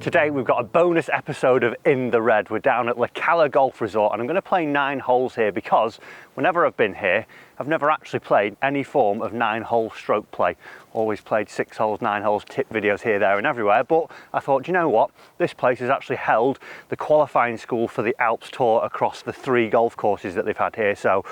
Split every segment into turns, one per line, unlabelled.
Today we've got a bonus episode of In the Red. We're down at La Cala Golf Resort and I'm going to play 9 holes here because whenever I've been here, I've never actually played any form of 9-hole stroke play. Always played 6 holes, 9 holes, tip videos here, there and everywhere. But I thought, you know what? This place has actually held the qualifying school for the Alps Tour across the 3 golf courses that they've had here. So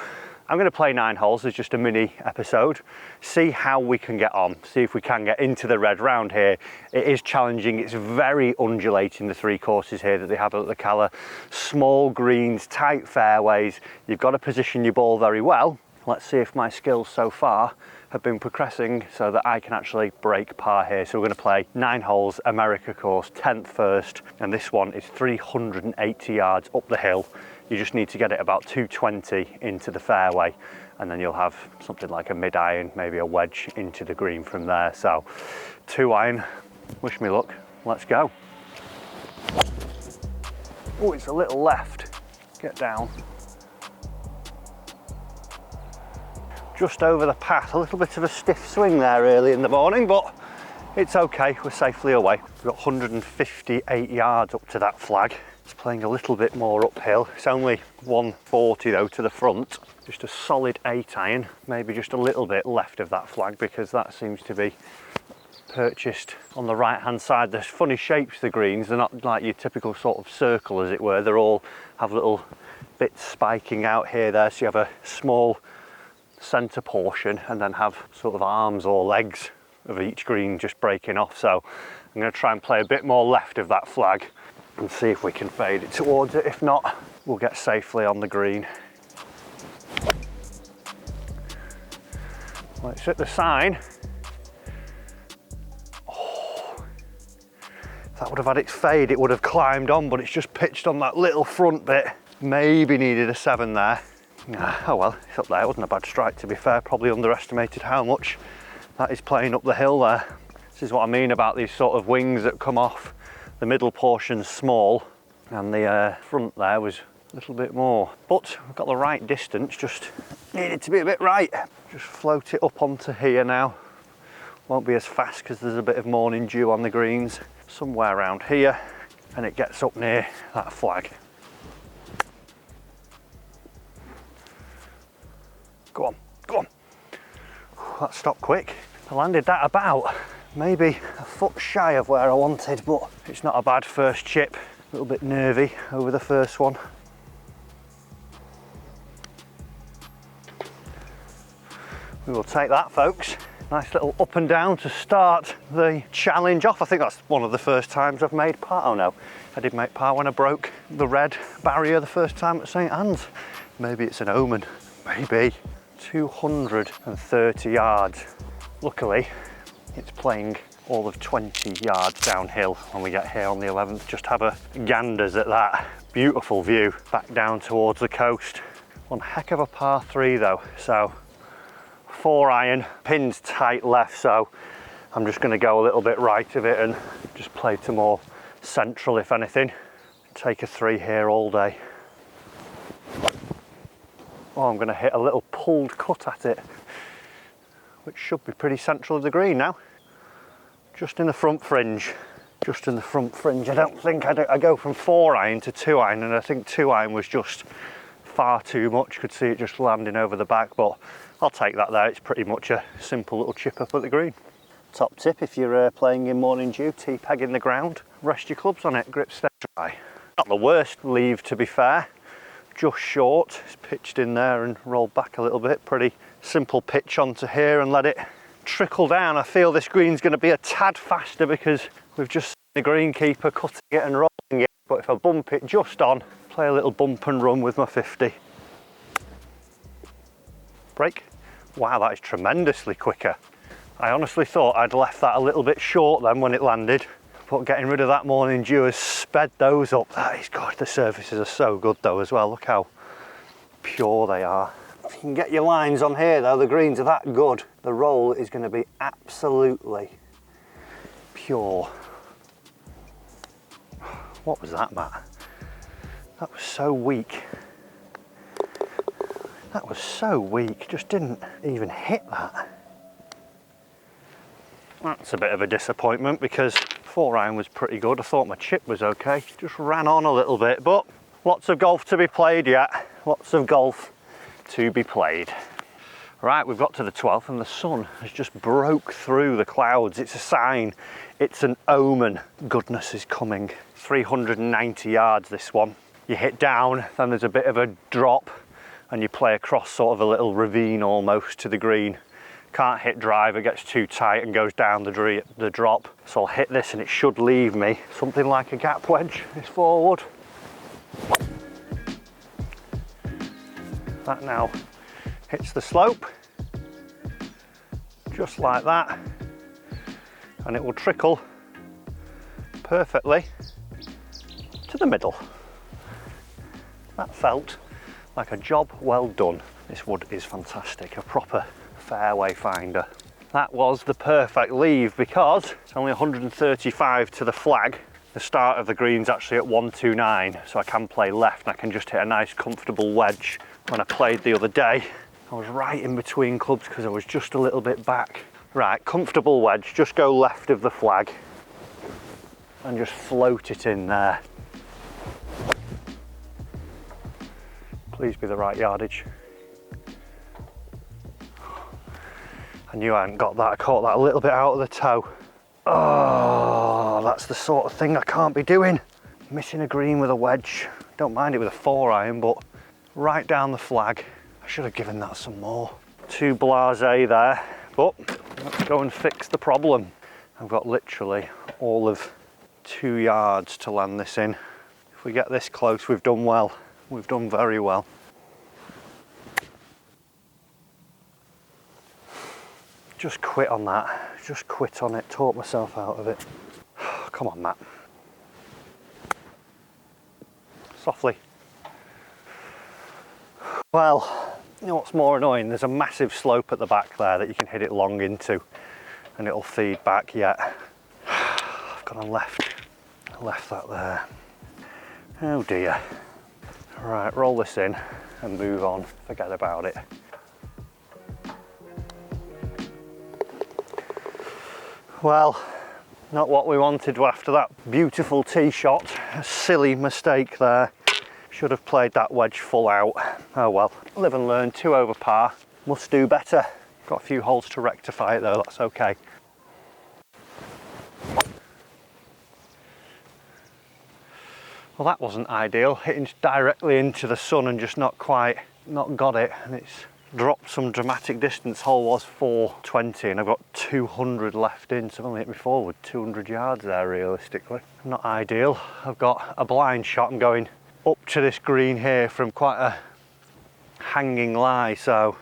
I'm going to play 9 holes as just a mini episode, see how we can get on, see if we can get into the red round here. It is challenging, it's very undulating, the 3 courses here that they have at La Cala. Small greens, tight fairways, you've got to position your ball very well. Let's see if my skills so far have been progressing so that I can actually break par here. So we're going to play 9 holes, America course, 10th first, and this one is 380 yards up the hill. You just need to get it about 220 into the fairway and then you'll have something like a mid-iron, maybe a wedge into the green from there. So 2-iron, wish me luck, let's go. Oh, it's a little left, get down. Just over the path, a little bit of a stiff swing there early in the morning, but it's okay, we're safely away. We've got 158 yards up to that flag. It's playing a little bit more uphill. It's only 140 though to the front. Just a solid 8-iron, maybe just a little bit left of that flag because that seems to be purchased on the right hand side. There's funny shapes, the greens, they're not like your typical sort of circle as it were. They're all have little bits spiking out here there, so you have a small centre portion and then have sort of arms or legs of each green just breaking off. So I'm going to try and play a bit more left of that flag and see if we can fade it towards it. If not, we'll get safely on the green. Well, it's at the sign. Oh, if that would have had its fade, it would have climbed on, but it's just pitched on that little front bit. Maybe needed a 7 there. Oh well, it's up there. It wasn't a bad strike, to be fair. Probably underestimated how much that is playing up the hill there. This is what I mean about these sort of wings that come off. The middle portion's small and the front there was a little bit more. But I've got the right distance, just needed to be a bit right. Just float it up onto here now. Won't be as fast because there's a bit of morning dew on the greens. Somewhere around here and it gets up near that flag. Go on, go on. That stopped quick. I landed that about maybe a foot shy of where I wanted, but it's not a bad first chip. A little bit nervy over the first one. We will take that, folks. Nice little up and down to start the challenge off. I think that's one of the first times I've made par. Oh no, I did make par when I broke the red barrier the first time at St Anne's. Maybe it's an omen, maybe. 230 yards. Luckily, it's playing all of 20 yards downhill when we get here on the 11th. Just have a ganders at that beautiful view back down towards the coast. One heck of a par 3 though. So 4-iron, pins tight left, so I'm just going to go a little bit right of it and just play to more central if anything. Take a 3 here all day. Oh, I'm going to hit a little pulled cut at it, which should be pretty central of the green now. Just in the front fringe. Just in the front fringe. I don't think I go from 4-iron to 2-iron, and I think 2-iron was just far too much. Could see it just landing over the back, but I'll take that there. It's pretty much a simple little chip up at the green. Top tip if you're playing in morning dew, T-peg in the ground, rest your clubs on it, grip stay dry. Not the worst leave, to be fair. Just short, it's pitched in there and rolled back a little bit. Pretty simple pitch onto here and let it trickle down. I feel this green's going to be a tad faster because we've just seen the greenkeeper cutting it and rolling it. But if I bump it just on, play a little bump and run with my 50. Break. Wow, that is tremendously quicker. I honestly thought I'd left that a little bit short then when it landed. But getting rid of that morning dew has sped those up. That is good. The surfaces are so good though as well. Look how pure they are. If you can get your lines on here though, the greens are that good. The roll is going to be absolutely pure. What was that, Matt? That was so weak. That was so weak. Just didn't even hit that. That's a bit of a disappointment because 4-iron was pretty good. I thought my chip was okay. Just ran on a little bit, but lots of golf to be played yet. Lots of golf to be played. Right, we've got to the 12th and the sun has just broke through the clouds. It's a sign, it's an omen. Goodness is coming. 390 yards this one. You hit down, then there's a bit of a drop and you play across sort of a little ravine almost to the green. Can't hit driver, gets too tight and goes down the drop. So I'll hit this and it should leave me something like a gap wedge this forward. That now hits the slope, just like that, and it will trickle perfectly to the middle. That felt like a job well done. This wood is fantastic, a proper fairway finder. That was the perfect leave because it's only 135 to the flag. The start of the green's actually at 129, so I can play left and I can just hit a nice comfortable wedge. When I played the other day, I was right in between clubs because I was just a little bit back. Right, comfortable wedge, just go left of the flag and just float it in there. Please be the right yardage. I knew I hadn't got that, I caught that a little bit out of the toe. Oh, that's the sort of thing I can't be doing. Missing a green with a wedge. Don't mind it with a 4-iron, but right down the flag. I should have given that some more. Too blasé there, but let's go and fix the problem. I've got literally all of 2 yards to land this in. If we get this close, we've done well. We've done very well. Just quit on that. Just quit on it. Talk myself out of it. Come on, Matt. Softly. Well, you know what's more annoying? There's a massive slope at the back there that you can hit it long into and it'll feed back yet. I've gone and left that there. Oh dear. Right, roll this in and move on. Forget about it. Well, not what we wanted after that beautiful tee shot. A silly mistake there. Should have played that wedge full out. Oh well, live and learn, 2 over par. Must do better. Got a few holes to rectify it though, that's okay. Well, that wasn't ideal. Hitting directly into the sun and just not got it. And it's dropped some dramatic distance. Hole was 420 and I've got 200 left in, so I've only hit me forward 200 yards there realistically. Not ideal. I've got a blind shot. I'm going up to this green here from quite a hanging lie, so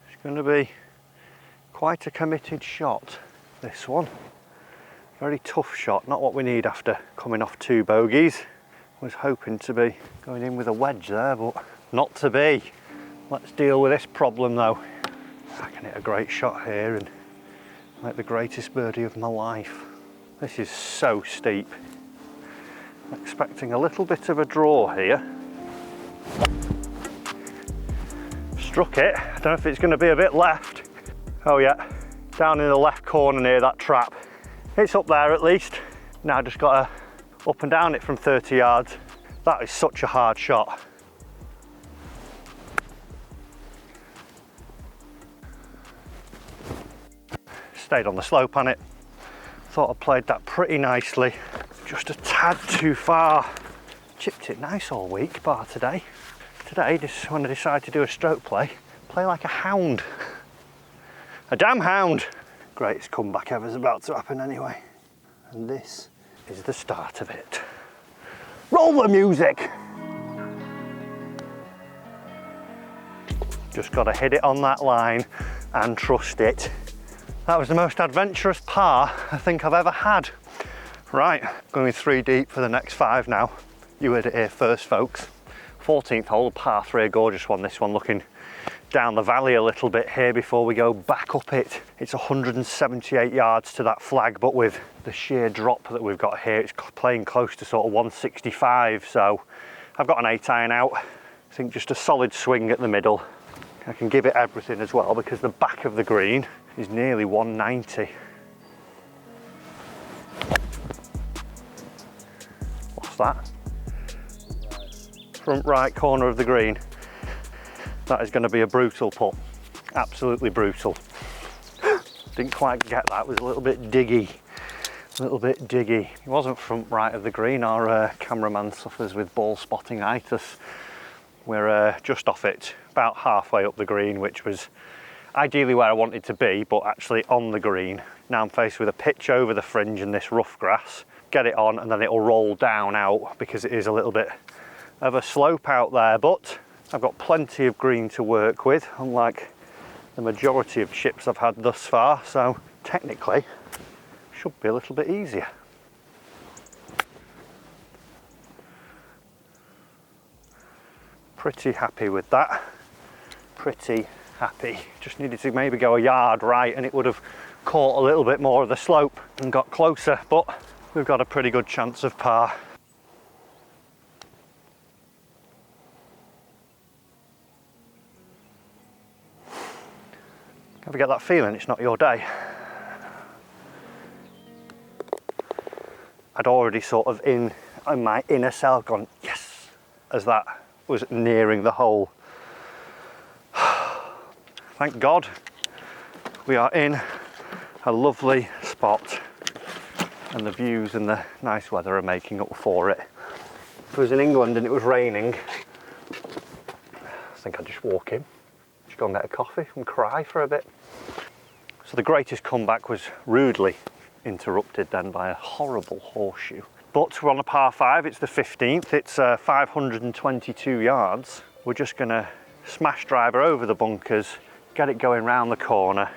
it's going to be quite a committed shot, this one. Very tough shot, not what we need after coming off 2 bogeys. Was hoping to be going in with a wedge there, but not to be. Let's deal with this problem though. I can hit a great shot here and make the greatest birdie of my life. This is so steep. I'm expecting a little bit of a draw here. Struck it. I don't know if it's going to be a bit left. Oh yeah, down in the left corner near that trap. It's up there at least. Now I just got to up and down it from 30 yards. That is such a hard shot. Stayed on the slope on it. Thought I played that pretty nicely. Just a tad too far. Chipped it nice all week, bar today. Today, just when I decide to do a stroke play like a hound. A damn hound. Greatest comeback ever's about to happen anyway. And this is the start of it. Roll the music! Just got to hit it on that line and trust it. That was the most adventurous par I think I've ever had. Right, going 3 deep for the next 5 now. You heard it here first, folks. 14th hole, par 3, a gorgeous one. This one looking down the valley a little bit here before we go back up it. It's 178 yards to that flag, but with the sheer drop that we've got here, it's playing close to sort of 165. So I've got an 8-iron out. I think just a solid swing at the middle. I can give it everything as well because the back of the green is nearly 190. that. Front right corner of the green. That is going to be a brutal putt. Absolutely brutal. Didn't quite get that, it was a little bit diggy. It wasn't front right of the green. Our cameraman suffers with ball spotting-itis. We're just off it, about halfway up the green, which was ideally where I wanted to be, but actually on the green. Now I'm faced with a pitch over the fringe and this rough grass. Get it on and then it'll roll down out because it is a little bit of a slope out there, but I've got plenty of green to work with, unlike the majority of chips I've had thus far, so technically should be a little bit easier. Pretty happy with that. Pretty happy. Just needed to maybe go a yard right and it would have caught a little bit more of the slope and got closer, but we've got a pretty good chance of par. Ever get that feeling it's not your day? I'd already sort of in my inner self gone, yes, as that was nearing the hole. Thank God we are in a lovely spot and the views and the nice weather are making up for it. If it was in England and it was raining, I think I'd just walk in, just go and get a coffee and cry for a bit. So the greatest comeback was rudely interrupted then by a horrible horseshoe. But we're on a par 5, it's the 15th, it's 522 yards. We're just gonna smash driver over the bunkers, get it going round the corner,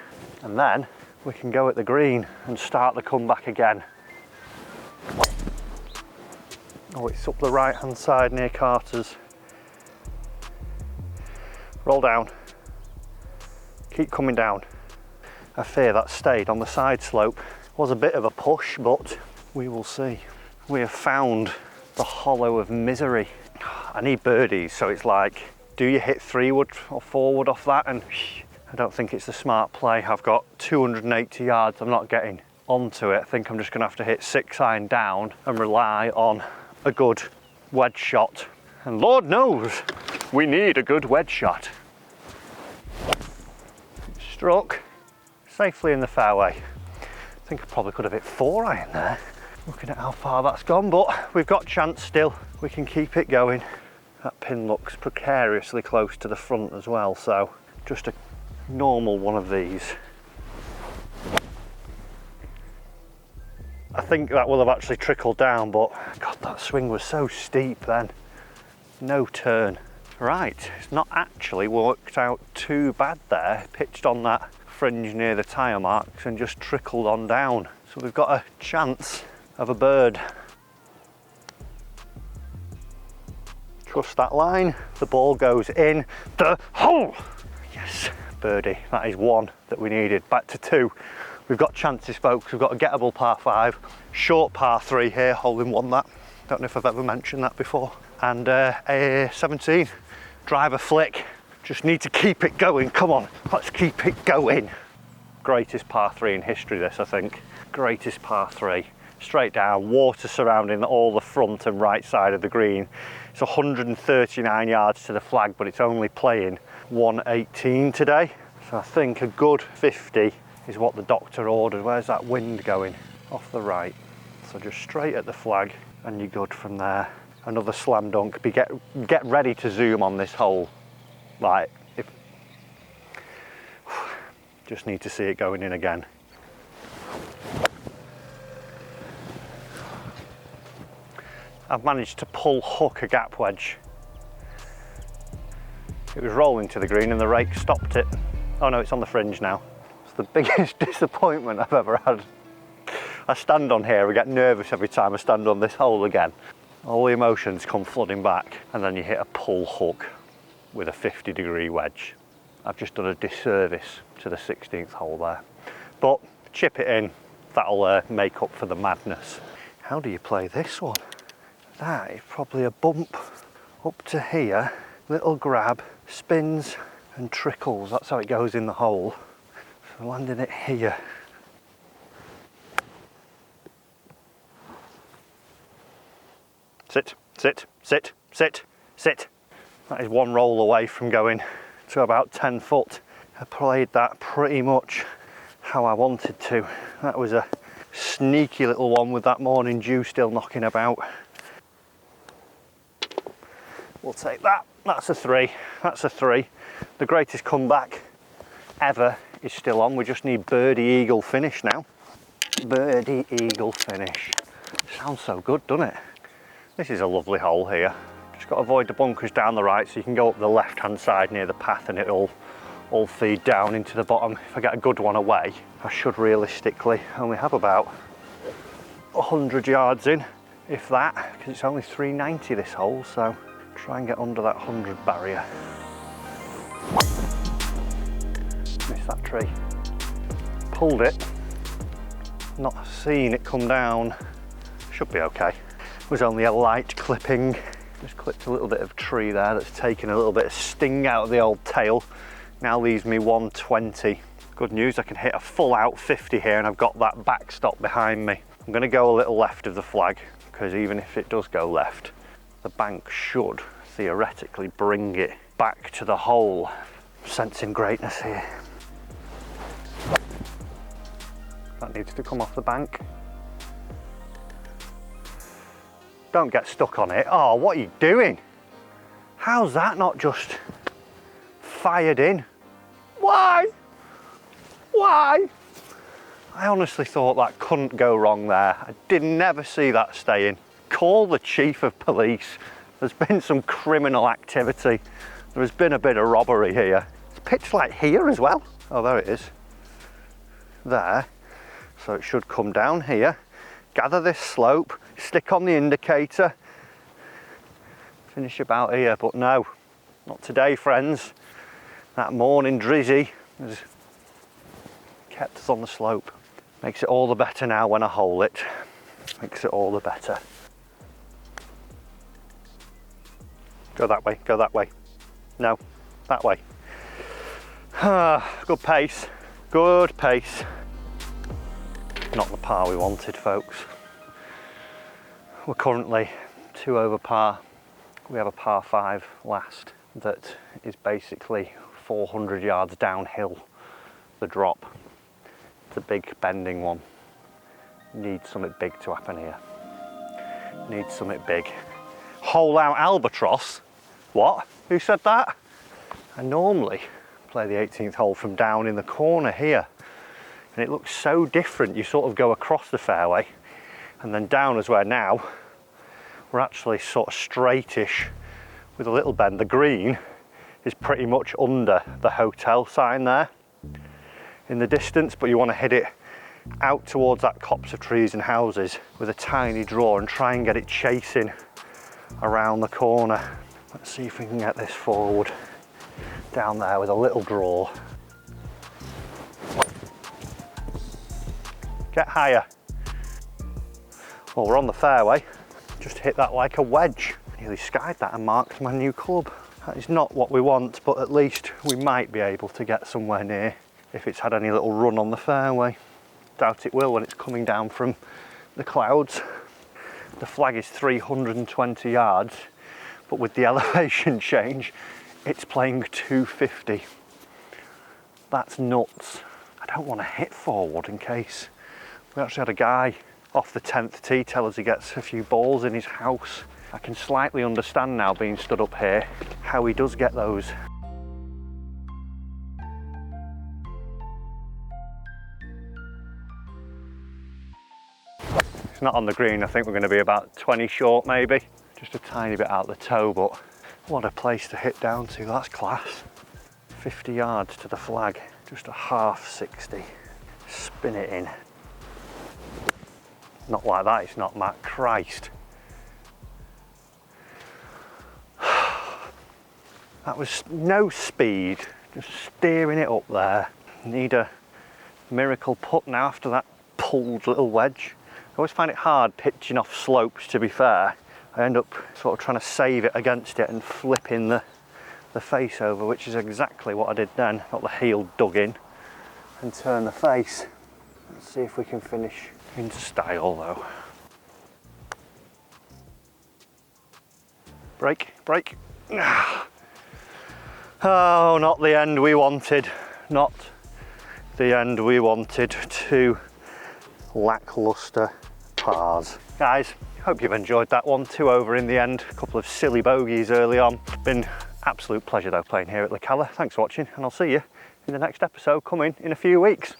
and then we can go at the green and start the comeback again. Oh, it's up the right hand side near Carter's. Roll down, keep coming down. I fear that stayed on the side slope. Was a bit of a push, but we will see. We have found the hollow of misery. I need birdies, so it's like, do you hit 3-wood or 4-wood off that? And I don't think it's the smart play. I've got 280 yards, I'm not getting onto it. I think I'm just gonna have to hit 6-iron down and rely on a good wedge shot. And Lord knows, we need a good wedge shot. Struck safely in the fairway. I think I probably could have hit 4-iron there, looking at how far that's gone, but we've got chance still. We can keep it going. That pin looks precariously close to the front as well, so just a normal one of these. I think that will have actually trickled down, but God, that swing was so steep then. No turn. Right, it's not actually worked out too bad there. Pitched on that fringe near the tyre marks and just trickled on down. So we've got a chance of a bird. Trust that line, the ball goes in the hole. Yes, birdie, that is one that we needed. Back to 2. We've got chances, folks. We've got a gettable par 5, short par 3 here, holding 1 that. Don't know if I've ever mentioned that before. And a 17, driver flick. Just need to keep it going. Come on, let's keep it going. Greatest par 3 in history, this, I think. Greatest par 3. Straight down, water surrounding all the front and right side of the green. It's 139 yards to the flag, but it's only playing 118 today. So I think a good 50 is what the doctor ordered. Where's that wind going? Off the right. So just straight at the flag and you're good from there. Another slam dunk. Get ready to zoom on this hole. Like, if just need to see it going in again. I've managed to pull hook a gap wedge. It was rolling to the green and the rake stopped it. Oh no, it's on the fringe now. It's the biggest disappointment I've ever had. I stand on here, I get nervous every time I stand on this hole again. All the emotions come flooding back and then you hit a pull hook with a 50-degree wedge. I've just done a disservice to the 16th hole there. But chip it in, that'll make up for the madness. How do you play this one? That is probably a bump up to here, little grab, spins and trickles. That's how it goes in the hole. So landing it here. Sit, sit, sit, sit, sit. That is one roll away from going to about 10 foot. I played that pretty much how I wanted to. That was a sneaky little one with that morning dew still knocking about. We'll take that. That's a 3. That's a 3. The greatest comeback ever is still on. We just need birdie eagle finish now. Birdie eagle finish. Sounds so good, doesn't it? This is a lovely hole here. Just got to avoid the bunkers down the right, so you can go up the left hand side near the path and it'll all feed down into the bottom. If I get a good one away, I should realistically only have about 100 yards in, if that, because it's only 390 this hole, so try and get under that 100 barrier. Missed that tree. Pulled it, not seen it come down. Should be okay. It was only a light clipping. Just clipped a little bit of tree there that's taken a little bit of sting out of the old tail. Now leaves me 120. Good news, I can hit a full out 50 here and I've got that backstop behind me. I'm going to go a little left of the flag because even if it does go left, the bank should theoretically bring it back to the hole. I'm sensing greatness here. That needs to come off the bank. Don't get stuck on it. Oh, what are you doing? How's that not just fired in? Why? Why? I honestly thought that couldn't go wrong there. I did never see that staying. Call the chief of police. There's been some criminal activity. There has been a bit of robbery here. It's pitched like here as well. Oh, there it is. There. So it should come down here, gather this slope, stick on the indicator, finish about here, but no, not today, friends. That morning drizzy has kept us on the slope. Makes it all the better now when I hole it. Makes it all the better. Go that way, go that way. No, that way. Good pace, good pace. Not the par we wanted, folks. We're currently 2 over par. We have a par 5 last that is basically 400 yards downhill the drop. It's a big bending one. Needs something big to happen here. Needs something big. Hole out albatross? What? Who said that? I normally play the 18th hole from down in the corner here. And it looks so different. You sort of go across the fairway and then down as where now we're actually sort of straightish with a little bend. The green is pretty much under the hotel sign there in the distance, but you want to hit it out towards that copse of trees and houses with a tiny draw and try and get it chasing around the corner. Let's see if we can get this forward down there with a little draw. Get higher. Well, we're on the fairway. Just hit that like a wedge. Nearly skied that and marked my new club. That is not what we want, but at least we might be able to get somewhere near if it's had any little run on the fairway. Doubt it will when it's coming down from the clouds. The flag is 320 yards, but with the elevation change, it's playing 250. That's nuts. I don't want to hit forward in case. We actually had a guy off the 10th tee tell us he gets a few balls in his house. I can slightly understand now, being stood up here, how he does get those. It's not on the green. I think we're going to be about 20 short maybe. Just a tiny bit out the toe, but what a place to hit down to. That's class. 50 yards to the flag, just a half 60. Spin it in. Not like that, it's not, Matt. Christ. That was no speed, just steering it up there. Need a miracle putt now after that pulled little wedge. I always find it hard pitching off slopes, to be fair. I end up sort of trying to save it against it and flipping the face over, which is exactly what I did then. Got the heel dug in and turn the face. Let's see if we can finish in style though. break, break. Oh, not the end we wanted. Not the end we wanted. 2 lackluster pars. Guys, hope you've enjoyed that one. 2 over in the end. A couple of silly bogeys early on. Been absolute pleasure though playing here at La Cala. Thanks for watching, and I'll see you in the next episode coming in a few weeks.